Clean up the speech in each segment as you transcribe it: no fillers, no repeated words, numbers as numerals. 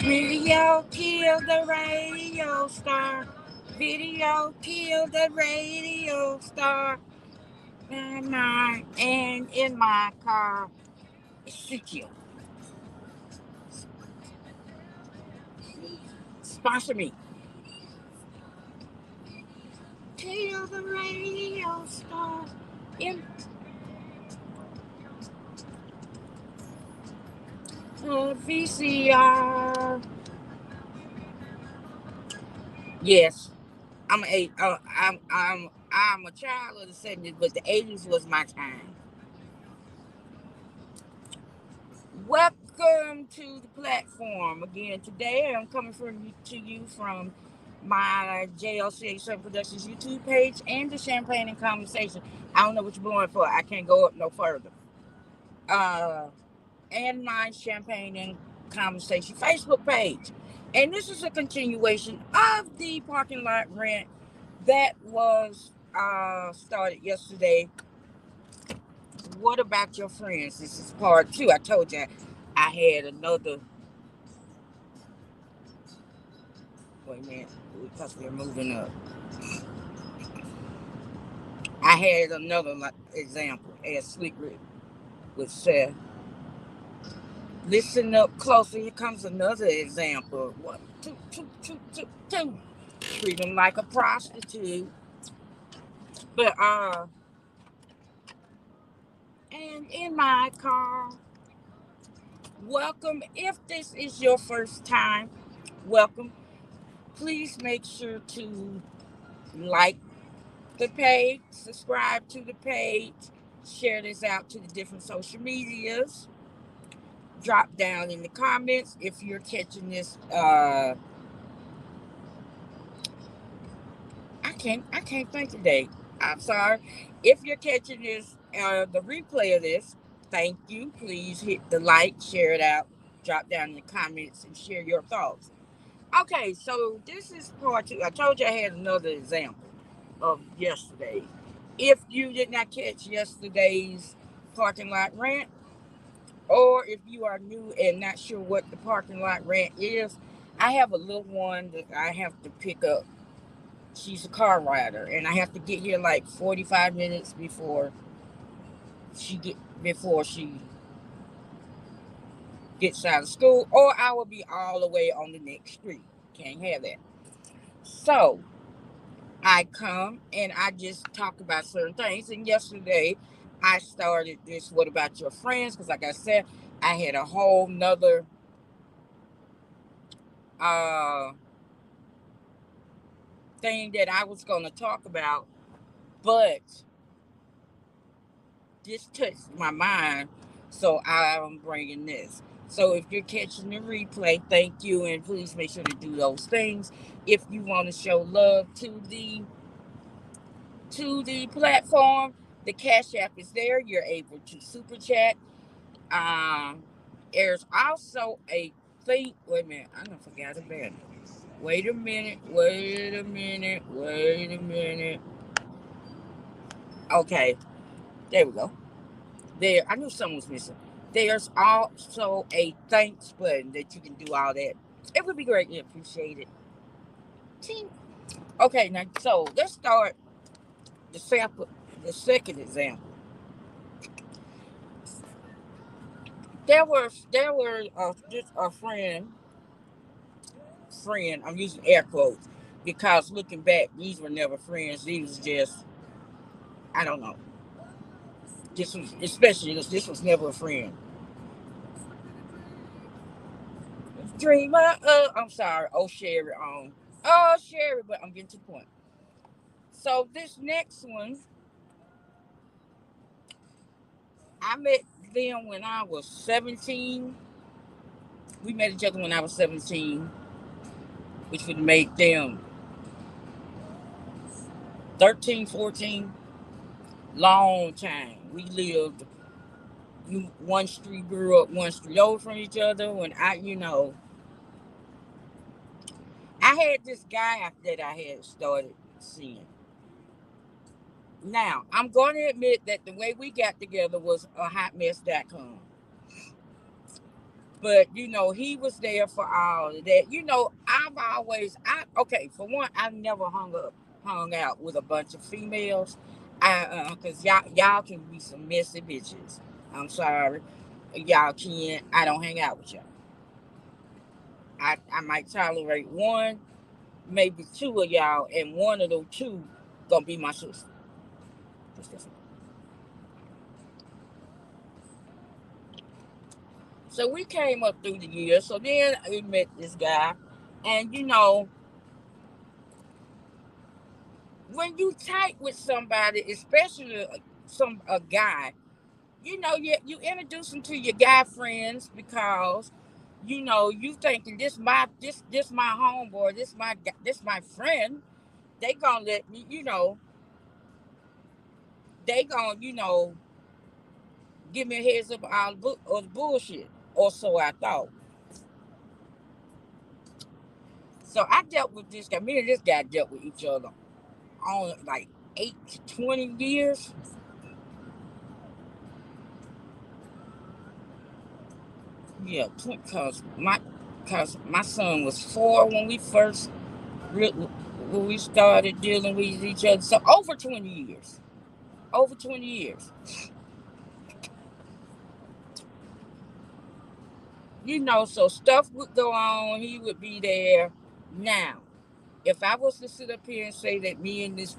Video killed the radio star. Video killed the radio star. And in my car, Ezekiel, sponsor me. Kill the radio star. In VCR. Yes, I'm a child of the '70s, but the '80s was my time. Welcome to the platform again. Today I'm coming to you from my JLCA7 Productions YouTube page and the Champagne and Conversation. I don't know what you're going for. I can't go up no further. Uh, and my Champagne and Conversation Facebook page. And this is a continuation of the parking lot rant that was started yesterday. What about your friends? This is part two. I told you I had another. Wait a minute, because we're moving up. I had another example, as Slick Rick would say. Listen up closer. Here comes another example. One, two, two, two, two, two. Treat them like a prostitute. But and in my car. Welcome. If this is your first time, welcome. Please make sure to like the page, subscribe to the page, share this out to the different social medias. Drop down in the comments if you're catching this. I can't think today. I'm sorry. If you're catching this, the replay of this, thank you. Please hit the like, share it out, drop down in the comments, and share your thoughts. Okay, so this is part two. I told you I had another example of yesterday. If you did not catch yesterday's parking lot rant, or if you are new and not sure what the parking lot rant is, I have a little one that I have to pick up. She's a car rider, and I have to get here like 45 minutes before she gets out of school, or I will be all the way on the next street. Can't have that. So I come and I just talk about certain things. And yesterday I started this "What about your friends?" Because like I said, I had a whole nother uh thing that I was gonna talk about, but this touched my mind, so I'm bringing this. So if you're catching the replay, thank you, and please make sure to do those things. If you want to show love to the platform, the Cash App is there. You're able to super chat. Um, there's also a thing. Wait a minute, I don't forgot about it. Wait a minute. Wait a minute. Wait a minute. Okay, there we go. There, I knew something was missing. There's also a thanks button that you can do all that. It would be greatly appreciated. Ting. Okay, now so let's start the sample. The second example. There were just a friend. I'm using air quotes because looking back, these were never friends. These was just, I don't know. This was never a friend. Dreamer. I'm sorry. Oh Sherry. Oh Sherry. But I'm getting to the point. So this next one, I met them when I was 17. We met each other when I was 17, which would make them 13, 14. Long time. We lived one street, grew up one street over from each other. When I had this guy that I had started seeing. Now, I'm going to admit that the way we got together was a hotmess.com. But he was there for all of that. Okay, for one, I never hung out with a bunch of females. Cause y'all can be some messy bitches. I'm sorry, y'all can't. I don't hang out with y'all. I might tolerate one, maybe two of y'all, and one of those two gonna be my sister. So we came up through the years. So then we met this guy, and when you tight with somebody, especially a guy, you introduce them to your guy friends because you thinking this my homeboy, this my friend. They gonna let me, they gonna give me a heads up all the bullshit, or so I thought. So I dealt with this guy. Me and this guy dealt with each other on like 8 to 20 years. Yeah, cause my son was 4 when we started dealing with each other. So over 20 years. Over 20 years. So stuff would go on. He would be there. Now, if I was to sit up here and say that me and this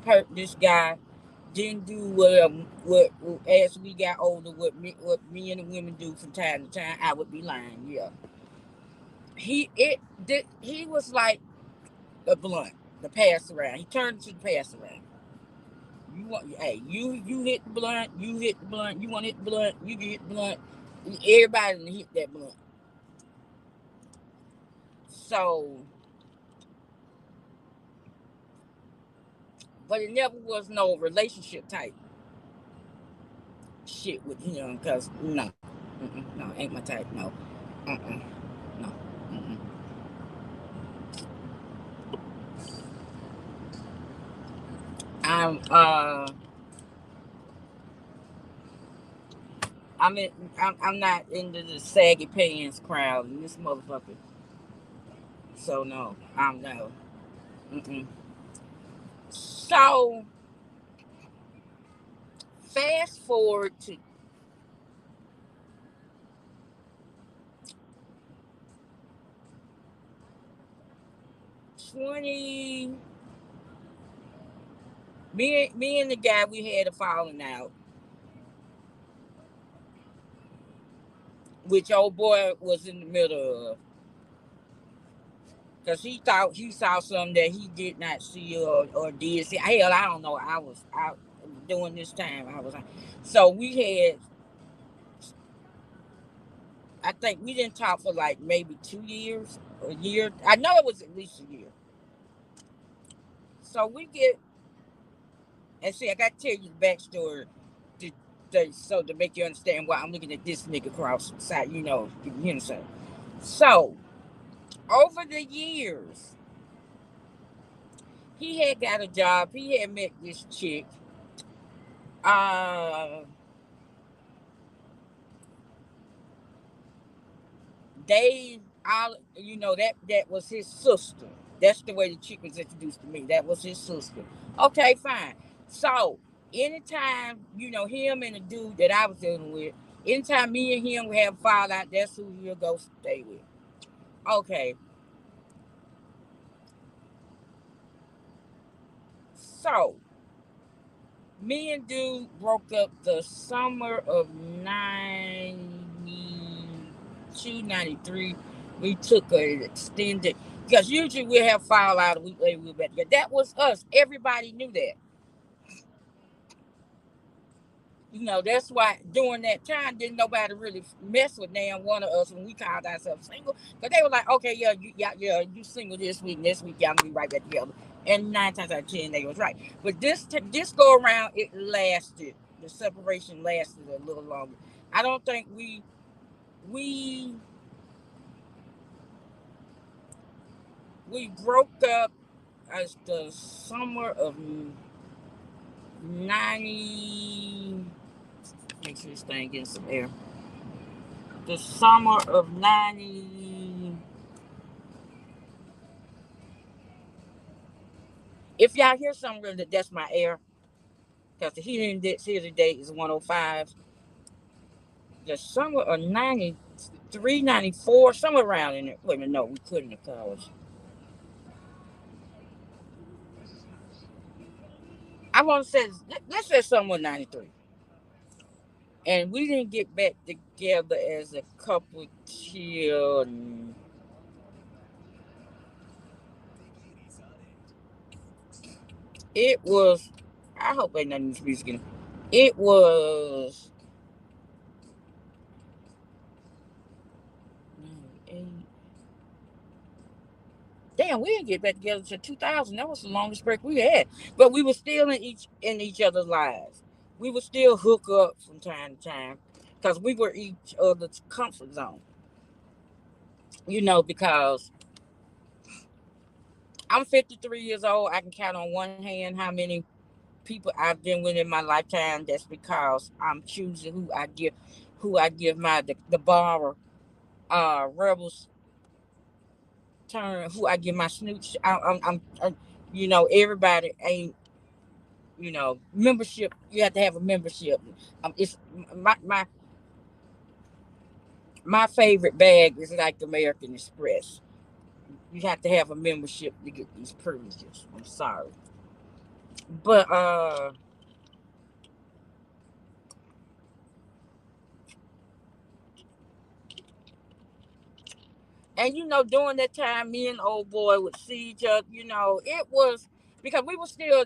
guy didn't do what as we got older, what me and the women do from time to time, I would be lying. Yeah, he was like the blunt, the pass around. He turned into the pass around. You hit the blunt, you hit the blunt, you want to hit the blunt, you can hit the blunt. Everybody done hit that blunt. So, but it never was no relationship type shit with him, cause no, no, ain't my type. No, uh-uh, no. Mm-mm. I'm uh, I'm in, I'm not into the saggy pants crowd and this motherfucker. So no, I'm no. Mm-mm. So fast forward to 20. Me and the guy, we had a falling out, which old boy was in the middle of, because he thought he saw something that he did not see or did see. Hell, I don't know. I was out during this time. So we had. I think we didn't talk for like maybe 2 years, a year. I know it was at least a year. So we get and see. I got to tell you the backstory to, to make you understand why I'm looking at this nigga cross side. You understand. So over the years, he had got a job. He had met this chick. Uh, they all that was his sister. That's the way the chick was introduced to me. That was his sister. Okay, fine. So anytime him and the dude that I was dealing with, anytime me and him would have fallout, that's who we'll go stay with. Okay, so me and dude broke up the summer of 92, 93. We took an extended, because usually we have fallout a week later we were back together. That was us. Everybody knew that. That's why during that time didn't nobody really mess with damn one of us when we called ourselves single. Because they were like, okay, yeah, you single this week, next week y'all gonna be right back together. And 9 times out of 10 they was right. But this go around, it lasted. The separation lasted a little longer. I don't think we we broke up as the summer of 90. Make sure this thing getting some air. the summer of 90. If y'all hear something, really, that's my air. Because the heating index here today is 105. The summer of 93, 94, somewhere around in there. Wait a minute, no, we couldn't have college. I want to say, let's say somewhere 93. And we didn't get back together as a couple till it was. I hope ain't nothing music in it. It was 98. Damn, we didn't get back together till 2000. That was the longest break we had. But we were still in each other's lives. We would still hook up from time to time because we were each other's comfort zone. Because I'm 53 years old. I can count on one hand how many people I've been with in my lifetime. That's because I'm choosing who I give the bar rebels turn, who I give my snooch. Everybody ain't membership. You have to have a membership. It's my favorite bag is like American Express. You have to have a membership to get these privileges. I'm sorry, but and during that time, me and old boy would see each other. It was because we were still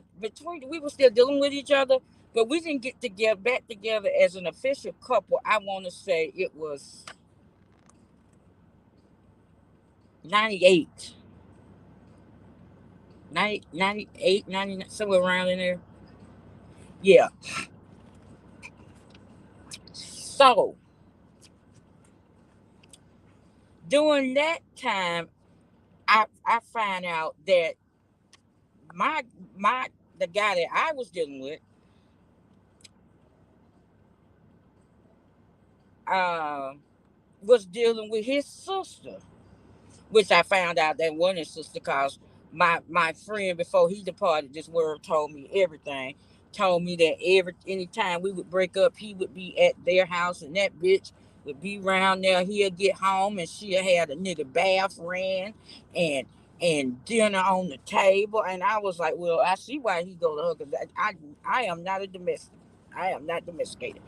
dealing with each other, but we didn't get together back together as an official couple. I want to say it was 98, 98, 99, somewhere around in there. Yeah. So during that time, I find out that my my the guy that I was dealing with uh, was dealing with his sister, which I found out that wasn't his sister because my friend before he departed this world told me everything. Told me that anytime we would break up, he would be at their house and that bitch would be around there. He'll get home and she'll have a nigga bath ran and dinner on the table. And I was like, well, I see why he go to her because I am not a domestic. I am not domesticated.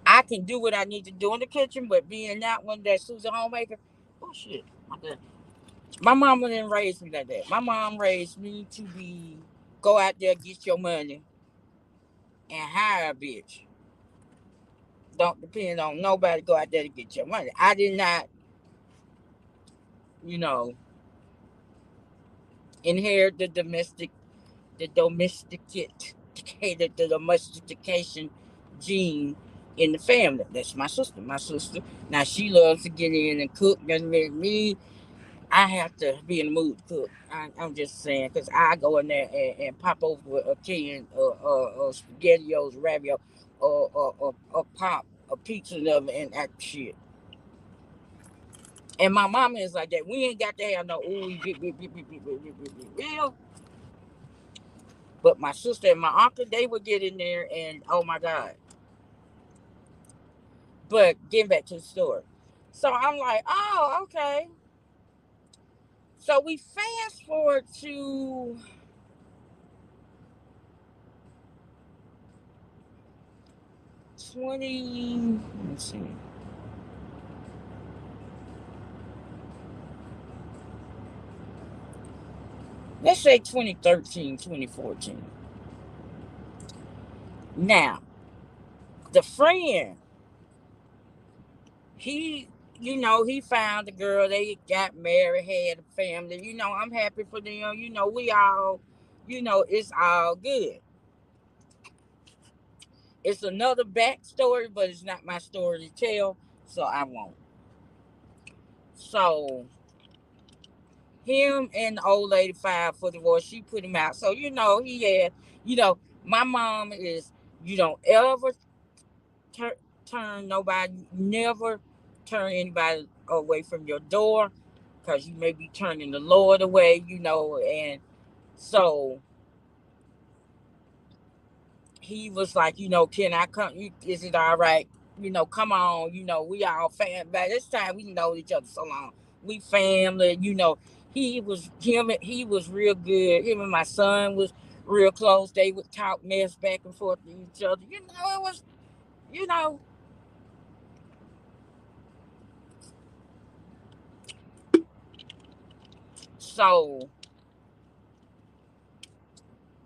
I can do what I need to do in the kitchen, but being that one that Susan homemaker, oh shit, my God. My mama didn't raise me like that. My mom raised me to be go out there, get your money, and hire a bitch. Don't depend on nobody. Go out there to get your money. I did not, you know, inherit the domestication gene in the family. That's my sister. My sister. Now she loves to get in and cook. Doesn't make me. I have to be in the mood to cook. I'm just saying, because I go in there and pop over with a can of SpaghettiOs, ravioli, or pop a pizza and oven and that shit. And my mama is like that. We ain't got to have no real. But my sister and my uncle, they would get in there and oh my God. But getting back to the story. So I'm like, oh, okay. So we fast forward to 20, let's see. Let's say 2013, 2014. Now, the friend, he, he found a girl. They got married, had a family. I'm happy for them. We all, it's all good. It's another backstory, but it's not my story to tell, so I won't. So, him and the old lady filed for divorce. She put him out. So, he had, my mom is, you don't ever turn nobody, never turn anybody away from your door, because you may be turning the Lord away, and so he was like, can I come? Is it all right? Come on. We all family. By this time, we know each other so long. We family. He was real good. Him and my son was real close. They would talk mess back and forth to each other. It was, you know. So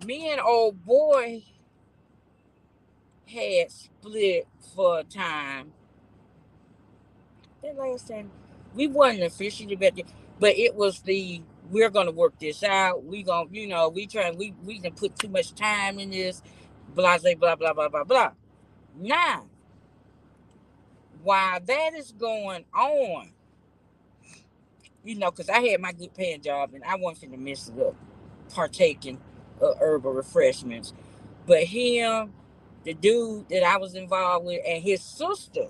me and old boy had split for a time. That last time we wasn't officially about it, but it was we're gonna work this out. We gonna we didn't put too much time in this, blah blah blah blah blah blah blah. Now, while that is going on, because I had my good paying job and I wasn't finna mess it up, partaking of herbal refreshments. But him, the dude that I was involved with, and his sister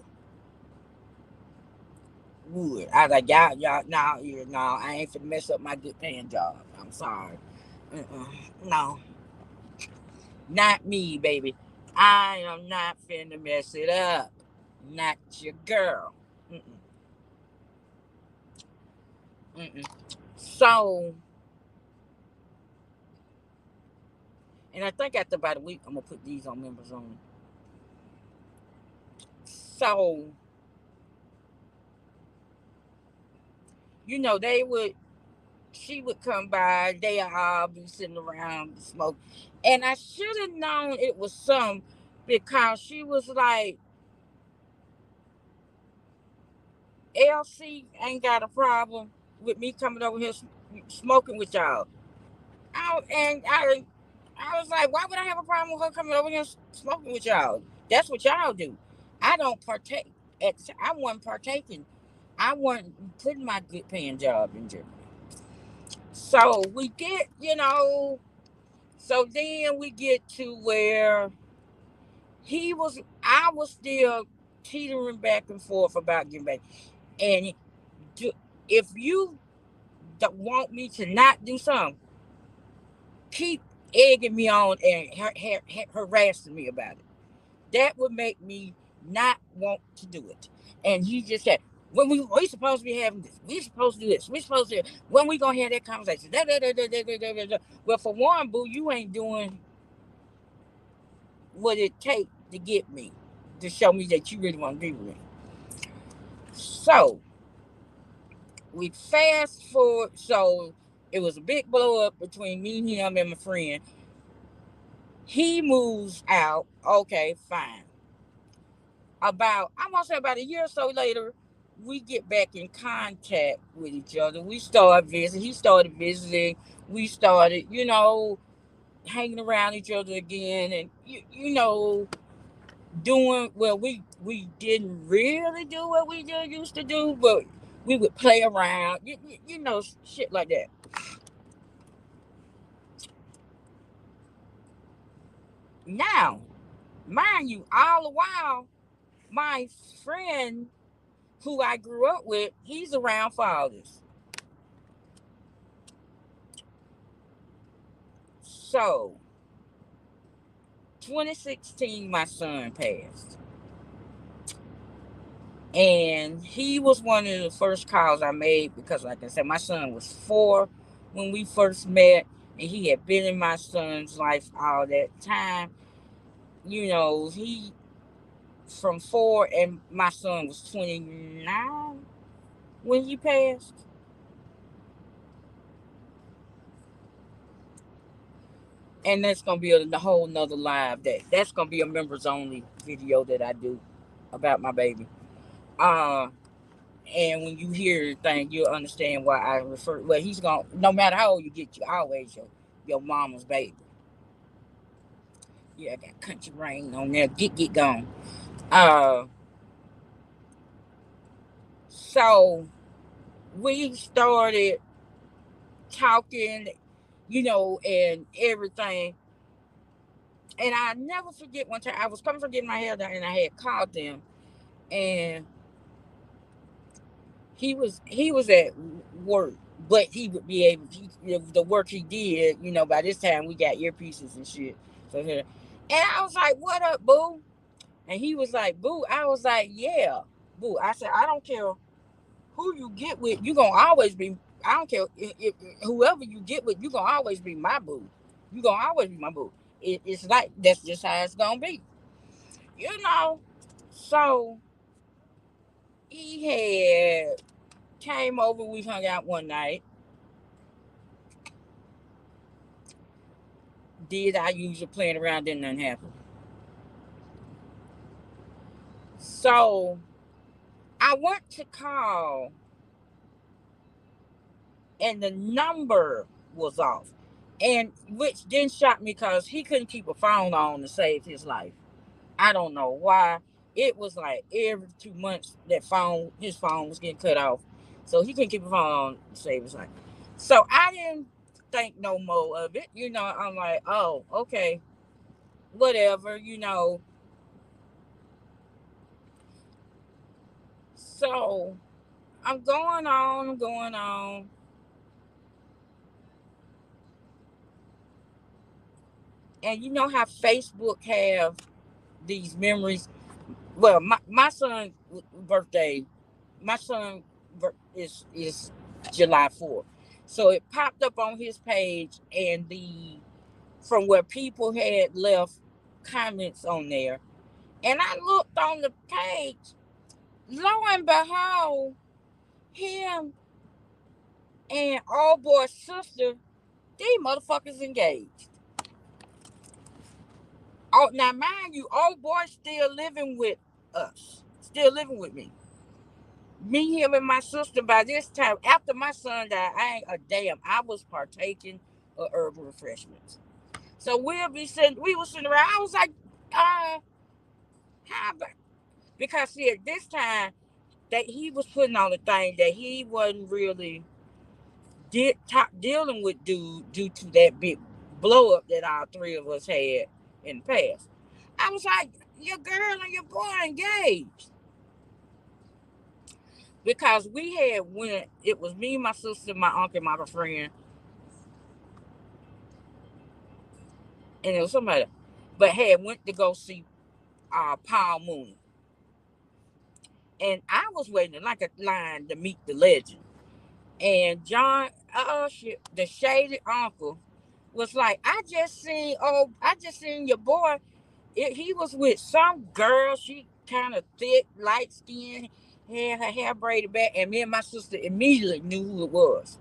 would. I was like, y'all, no, I ain't finna mess up my good paying job. I'm sorry. No, not me, baby. I am not finna mess it up. Not your girl. Mm-mm, mm-mm. So, and I think after about a week, I'm gonna put these on members only. So, they would. She would come by. They all be sitting around smoke, and I should have known it was some because she was like, LC ain't got a problem with me coming over here smoking with y'all. I was like, why would I have a problem with her coming over here smoking with y'all? That's what y'all do. I don't partake. I wasn't partaking. I wasn't putting my good paying job in jeopardy. So we get, so then we get to where I was still teetering back and forth about getting back. And if you don't want me to not do something, keep egging me on and harassing me about it. That would make me not want to do it. And he just said, when we supposed to be having this, we supposed to do this, we supposed to, when we gonna have that conversation? Da, da, da, da, da, da, da, da. Well, for one, boo, you ain't doing what it take to get me, to show me that you really want to be with me. So we fast forward. So it was a big blow up between me, him, and my friend. He moves out. Okay, fine. I want to say about a year or so later, we get back in contact with each other. We start visiting. He started visiting. We started, hanging around each other again, and doing well. We didn't really do what we used to do, but we would play around. Shit like that. Now, mind you, all the while, my friend who I grew up with, he's around for all this. So, 2016, my son passed. And he was one of the first calls I made because, like I said, my son was 4 when we first met, and he had been in my son's life all that time. He from 4, and my son was 29 when he passed. And that's gonna be a whole nother live day. That's gonna be a members only video that I do about my baby. Uh, and when you hear thing, you'll understand why I refer. Well, he's gonna. No matter how old you get, you always your mama's baby. Yeah, I got country rain on there. Get gone. Uh, so we started talking, and everything. And I never forget one time I was coming from getting my hair done, and I had called them, and he was at work, but he would be able the work he did. By this time we got earpieces and shit. So and I was like, "What up, boo?" And he was like, "Boo." I was like, "Yeah, boo." I said, "I don't care who you get with, you gonna always be. I don't care if whoever you get with, you gonna always be my boo. You gonna always be my boo. It's like that's just how it's gonna be, you know." So he had came over. We hung out one night. Did I usually playing around? Didn't nothing happen. So I went to call, and the number was off, and which didn't shock me because he couldn't keep a phone on to save his life. I don't know why. It was like every 2 months his phone was getting cut off, so he couldn't keep a phone on to save his life. So I didn't think no more of it. I'm like, oh, okay, whatever. So I'm going on, and you know how Facebook have these memories. Well, my son's birthday, my son is July 4th, so it popped up on his page, and the from where people had left comments on there, and I looked on the page. Lo and behold, him and old boy's sister, these motherfuckers engaged. Oh, now mind you, old boy still living with us, still living with me. Me, him, and my sister. By this time, after my son died, I ain't a damn. I was partaking of herbal refreshments. So we were sitting around. I was like, how about? Because see, at this time that he was putting on the thing that he wasn't really dealing with due to that big blow up that all three of us had in the past. I was like, your girl and your boy engaged. Because we had went, it was me, my sister, my uncle, my friend, and it was somebody, but had went to go see Paul Mooney, and I was waiting in like a line to meet the legend. And John, shit, the shady uncle was like, I just seen your boy. He was with some girl. She kind of thick, light skinned, had her hair braided back, and me and my sister immediately knew who it was.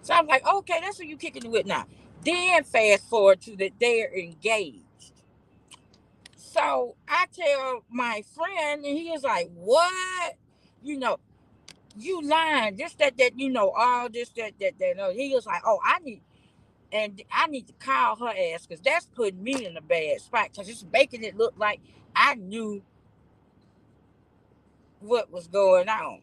So I was like, okay, that's who you kicking it with now. Then fast forward to that they're engaged. So I tell my friend, and he is like, what? You know, you lying. This, that, all this, that. No. He was like, oh, I need to call her ass because that's putting me in a bad spot because it's making it look like I knew what was going on.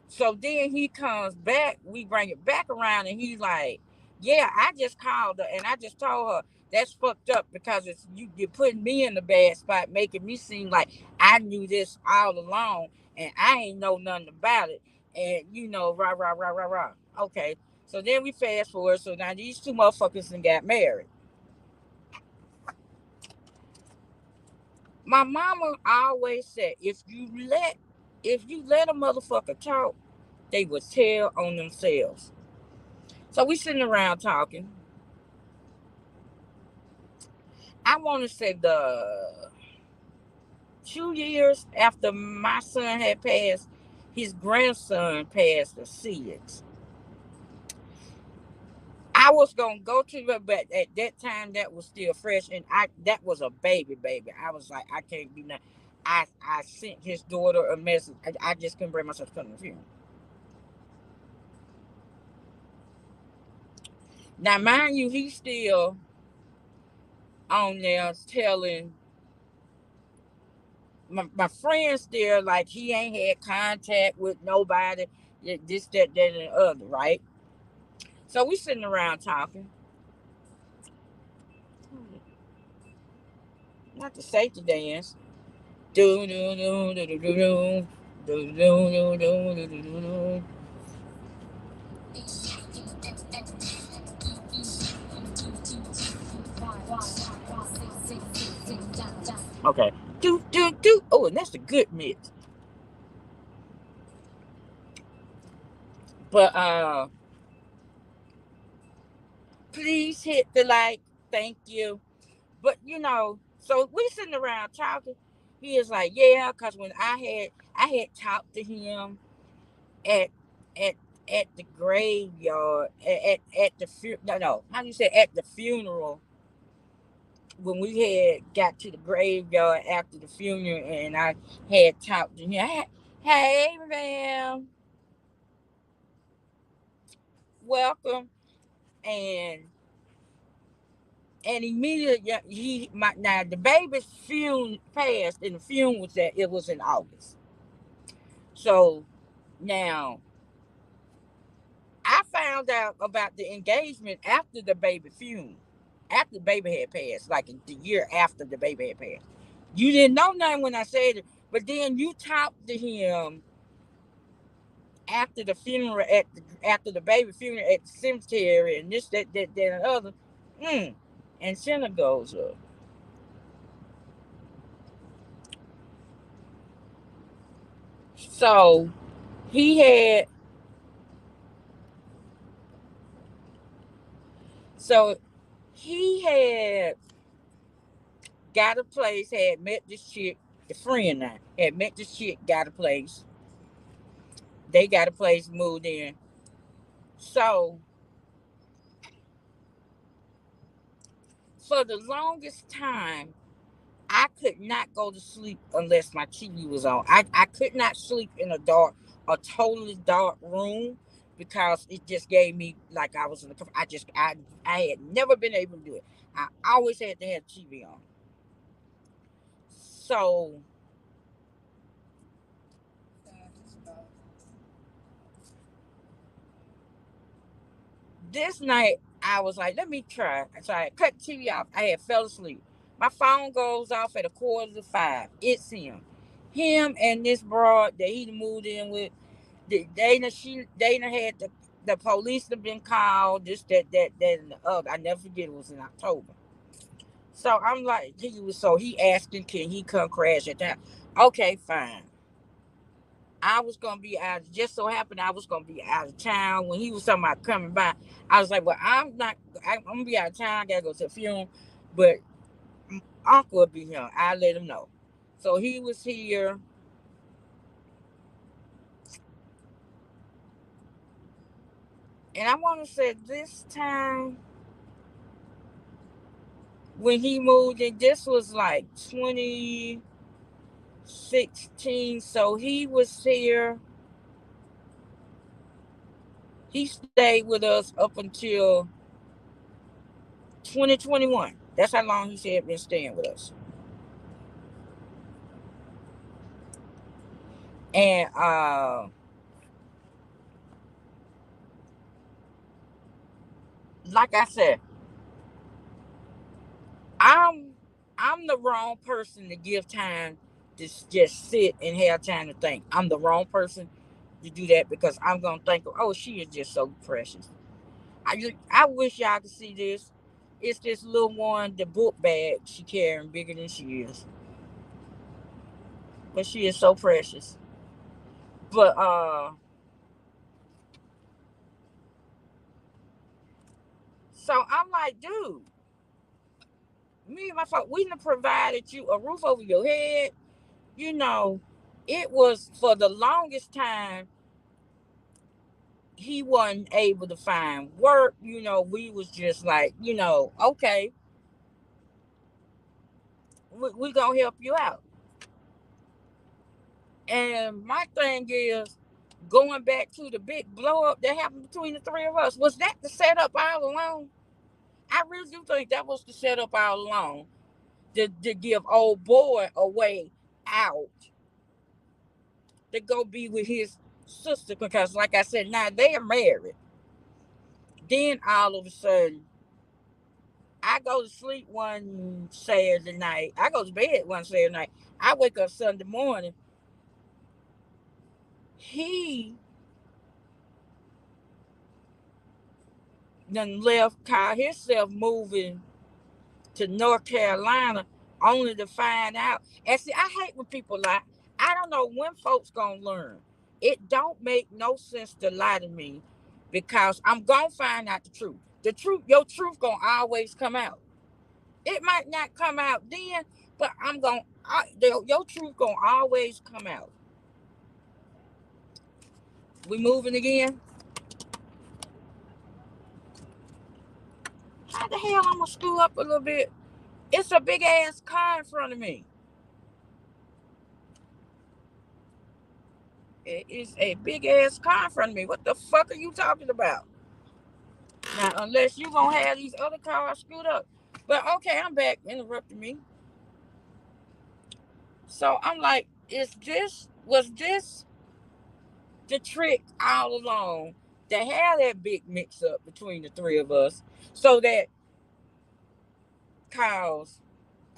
So then he comes back, we bring it back around, and he's like, yeah, I just called her and I just told her that's fucked up because you're putting me in a bad spot, making me seem like I knew this all along and I ain't know nothing about it. And rah, rah, rah, rah, rah. Okay. So then we fast forward. So now these two motherfuckers and got married. My mama always said if you let a motherfucker talk, they would tell on themselves. So we sitting around talking. I want to say the 2 years after my son had passed, his grandson passed the SIDS. I was gonna go to it, but at that time that was still fresh, and that was a baby. I was like, I can't do nothing. I sent his daughter a message. I just couldn't bring myself to come to the funeral. Now, mind you, he's still on there telling my friends there like he ain't had contact with nobody, this, that, and the other, right? So we sitting around talking. Not the safety dance. Do do do do do do do. Do, do, do, do, do, do, do. Okay. Do, do, do. Oh, and that's a good mix. But please hit the like. Thank you. But so we sitting around talking. He is like, yeah, cause when I had talked to him at at at the graveyard at the no, how do you say, at the funeral, when we had got to the graveyard after the funeral, and I had talked to him. Hey, ma'am, welcome. And and immediately, yeah, now the baby's funeral passed, and the funeral was in August. So now I found out about the engagement after the baby funeral, after the baby had passed, like the year after the baby had passed. You didn't know nothing when I said it, but then you talked to him after the funeral, after the baby funeral at the cemetery, and this, that, and other. Mm. And Senna goes up. So he had so he had got a place, had met this chick, the friend now, had met this chick, got a place. They got a place, moved in. So for the longest time, I could not go to sleep unless my TV was on. I could not sleep in a totally dark room, because it just gave me like I was in the. I had never been able to do it. I always had to have TV on. So this night I was like, let me try. So I cut the TV off. I had fell asleep. My phone goes off at 4:45. It's him. Him and this broad that he moved in with. Dana had the police have been called. This, that, and the other. I never forget, it was in October. So I'm like, he asking, can he come crash at that? Okay, fine. I was gonna be out. Just so happened I was gonna be out of town when he was talking about coming by. I was like, "Well, I'm not. I'm gonna be out of town. I gotta go to the funeral, but Uncle will be here. I let him know." So he was here, and I want to say this time when he moved in, this was like 2016. So he was here. He stayed with us up until 2021. That's how long he said been staying with us. And like I said, I'm I'm the wrong person to give time to just sit and have time to think. I'm the wrong person to do that, because I'm gonna think, oh, she is just so precious. I wish y'all could see this. It's this little one, the book bag she carrying bigger than she is, but she is so precious. But so I'm like, dude, me and my folks, we done provided you a roof over your head. You know, it was for the longest time he wasn't able to find work. We was just like, okay, we gonna help you out. And my thing is, going back to the big blow up that happened between the three of us, was that the setup all along? I really do think that was the setup all along, to give old boy a way out, to go be with his sister, because like I said, now they are married. Then all of a sudden, I go to sleep one Saturday night. I go to bed one Saturday night. I wake up Sunday morning. He done left Kyle himself moving to North Carolina only to find out. And see, I hate when people lie. I don't know when folks gonna learn. It don't make no sense to lie to me because I'm gonna find out the truth. The truth, your truth gonna always come out. It might not come out then, but your truth gonna always come out. We moving again? How the hell I'm gonna screw up a little bit? It's a big ass car in front of me. It is a big ass car in front of me. What the fuck are you talking about? Now, unless you gonna have these other cars screwed up. But okay, I'm back. Interrupting me. So I'm like, was this the trick all along to have that big mix up between the three of us? So that cause,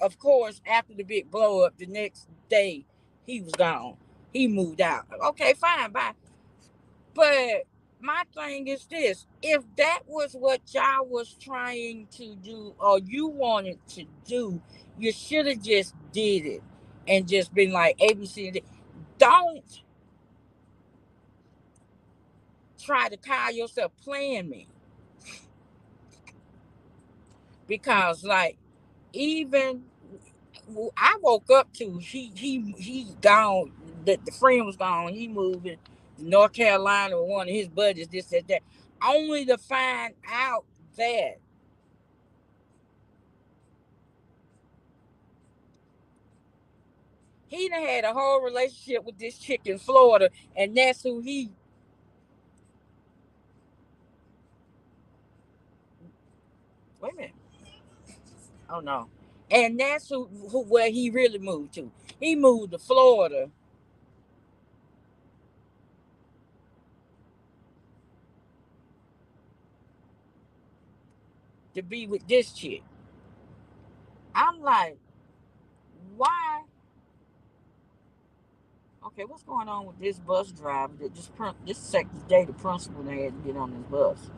of course, after the big blow up the next day, he was gone. He moved out. Okay, fine, bye. But my thing is this: if that was what y'all was trying to do, or you wanted to do, you should have just did it and just been like ABC. Don't try to call yourself playing me, because like even I woke up to he gone. The friend was gone. He moving to North Carolina with one of his buddies. This that. Only to find out that he done had a whole relationship with this chick in Florida, and that's who he. Wait a minute. Oh no. And that's who where he really moved to. He moved to Florida to be with this chick. I'm like, why? Okay, what's going on with this bus driver? That this second day the principal had to get on this bus,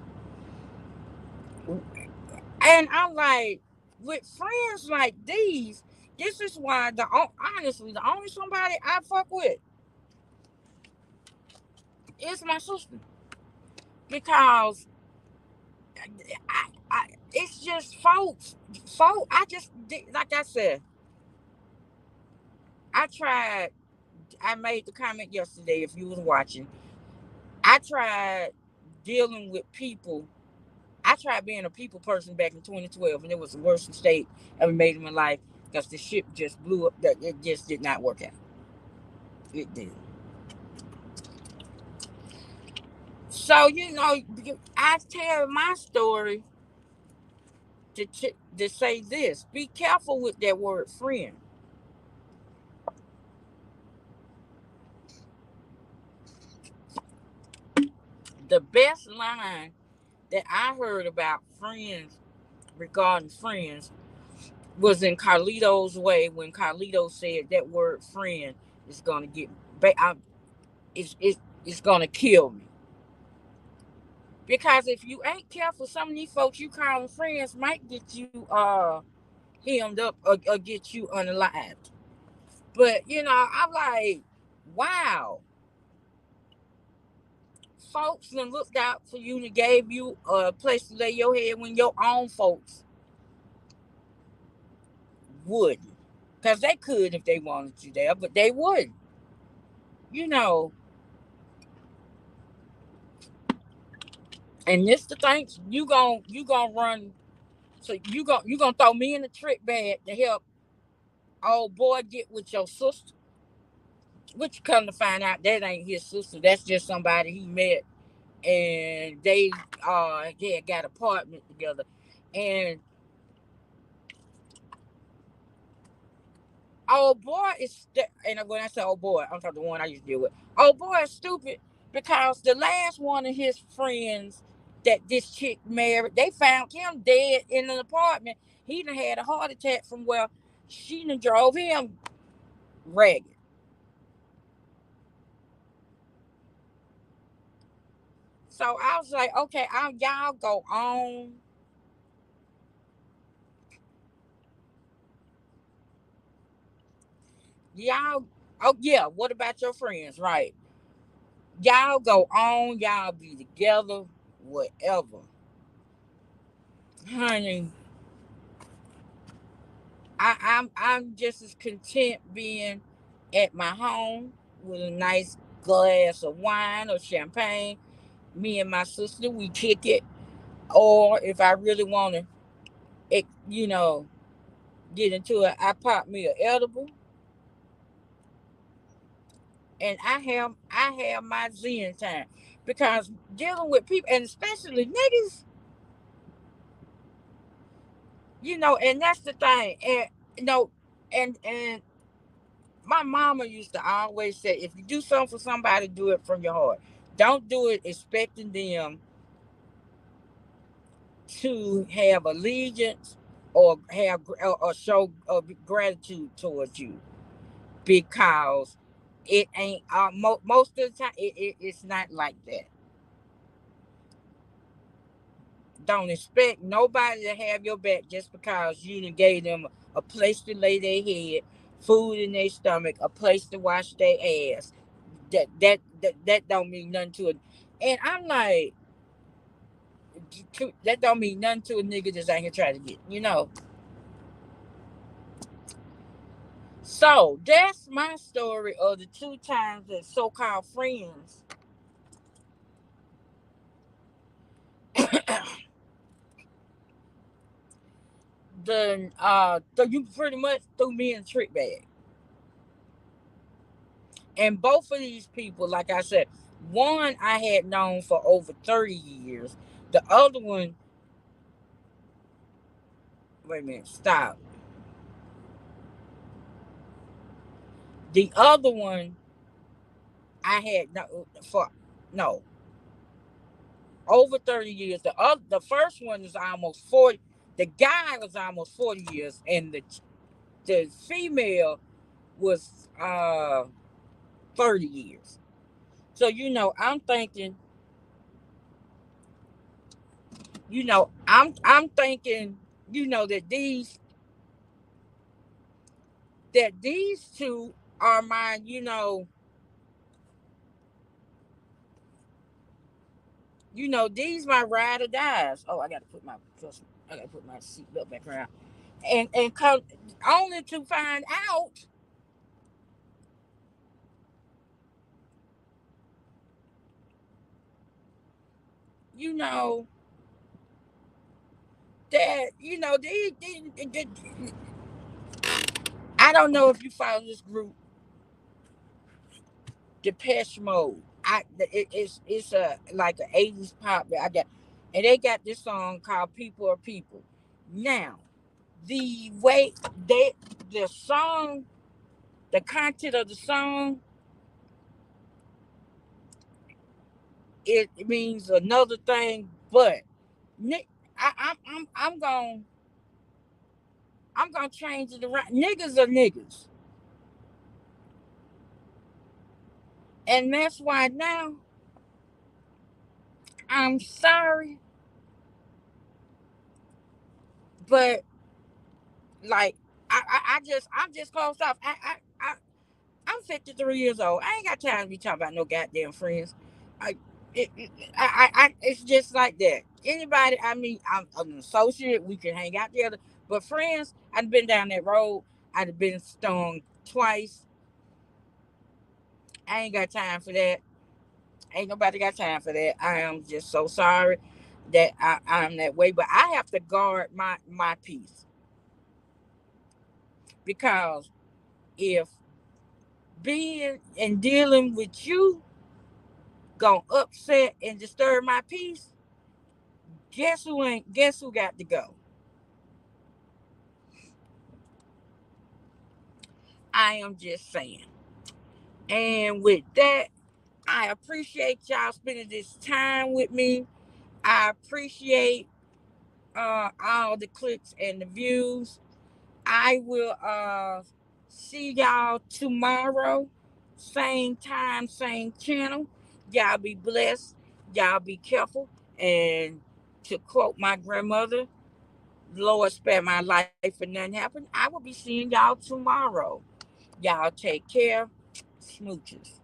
and I'm like, with friends like these, this is why honestly the only somebody I fuck with is my sister, because it's just folks. I just like I said, I tried. I made the comment yesterday. If you was watching, I tried dealing with people. I tried being a people person back in 2012, and it was the worst mistake ever made in my life because the ship just blew up. That it just did not work out. It did. So I tell my story to say this: be careful with that word friend. The best line that I heard about friends, regarding friends, was in Carlito's Way, when Carlito said that word friend is gonna get it's gonna kill me. Because if you ain't careful, some of these folks you calling friends might get you hemmed up, or get you unalived. But I'm like, wow, folks done looked out for you and gave you a place to lay your head when your own folks wouldn't. Because they could if they wanted you there, but they wouldn't. You know, and this the thing, you gonna run, so you gonna throw me in the trick bag to help old boy get with your sister, which come to find out that ain't his sister. That's just somebody he met, and they had got an apartment together. And old boy and when I say old boy, I'm talking the one I used to deal with. Old boy is stupid because the last one of his friends that this chick married, they found him dead in an apartment. He done had a heart attack from where she done drove him ragged. So I was like, okay, y'all go on. Y'all, oh yeah, what about your friends, right? Y'all go on, y'all be together, whatever. Honey, I'm just as content being at my home with a nice glass of wine or champagne. Me and my sister, we kick it. Or if I really want to, get into it, I pop me an edible, and I have my zen time, because dealing with people, and especially niggas, and that's the thing, and you know, and my mama used to always say, if you do something for somebody, do it from your heart. Don't do it expecting them to have allegiance or have or show gratitude towards you, because it ain't most of the time it's not like that. Don't expect nobody to have your back just because you done gave them a place to lay their head, food in their stomach, a place to wash their ass. That don't mean nothing to it. And I'm like, that don't mean nothing to a nigga that's out here trying to get. So that's my story of the two times that so-called friends you pretty much threw me in a trick bag. And both of these people, like I said, one I had known for over 30 years. The other one, wait a minute, stop. The other one I had no for no over 30 years. The first one is almost 40. The guy was almost 40 years, and the female was 30 years. So I'm thinking, I'm thinking, that these two are my, these my ride or dies. Oh, I gotta put my seatbelt back around, and come only to find out, you know, that I don't know if you follow this group, Depeche Mode. It's a like an 80s pop that I got, and they got this song called "People Are People." Now, the way they the song, the content of the song, it means another thing, but I'm gonna change it around. Niggas are niggas, and that's why now I'm sorry, but like I'm just closed off. I'm 53 years old. I ain't got time to be talking about no goddamn friends. I it's just like that. Anybody I mean, I'm an associate. We can hang out together, but friends, I've been down that road. I've been stoned twice. I ain't got time for that. Ain't nobody got time for that. I am just so sorry that I'm that way, but I have to guard my peace, because if being and dealing with you gonna upset and disturb my peace, guess who got to go? I am just saying. And with that, I appreciate y'all spending this time with me. I appreciate all the clicks and the views. I will see y'all tomorrow. Same time, same channel. Y'all be blessed. Y'all be careful. And to quote my grandmother, Lord spare my life and nothing happen. I will be seeing y'all tomorrow. Y'all take care. Smooches.